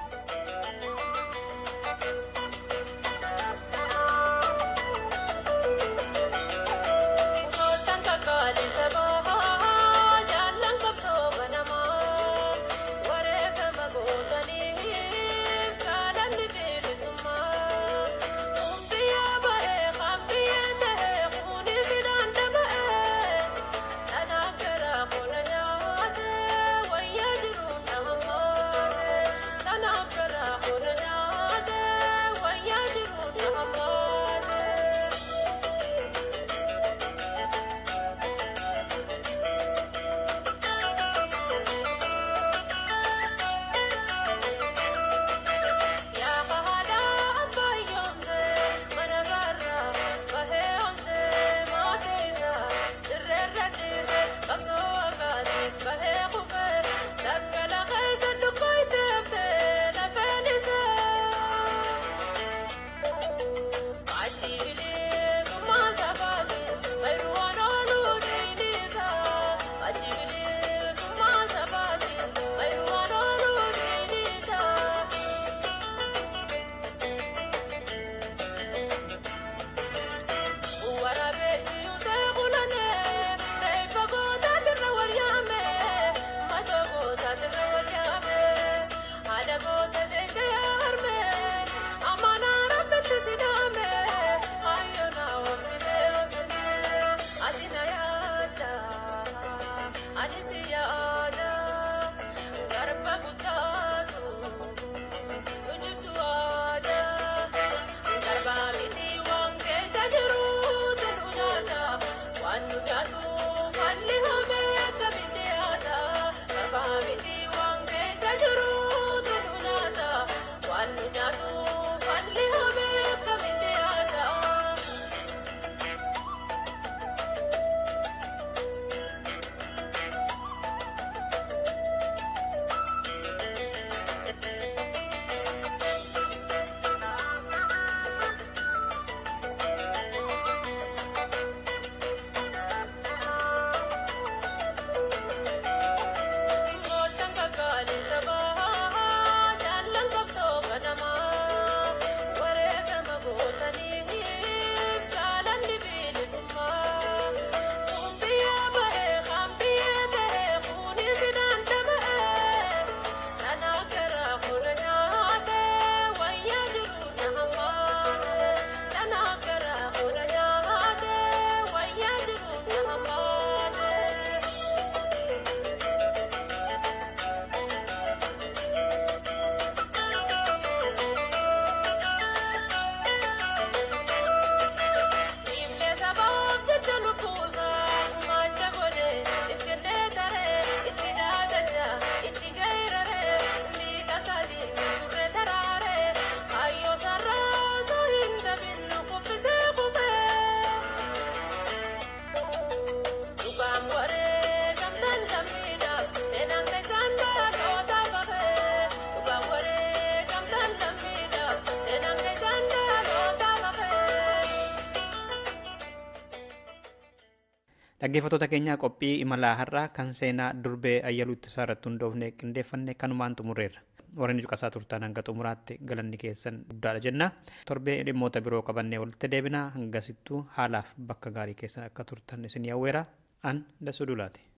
Dhaggeeffattoota keenya qophii imalaa har'aa kan seenaa durbee Ayyaluu Ittisaa irratti hundoofne qindeeffanne kanumaan xumurreerra. Warreen caqasaa turtan hanga xumuraatti galanni keessan guddaadha jenna. Torbee dhimmoota biroo qabannee walitti deebinaa hangasittuu haalaaf bakka gaarii keessan akka turtan isin hawweera. An Dasuu Dulaati.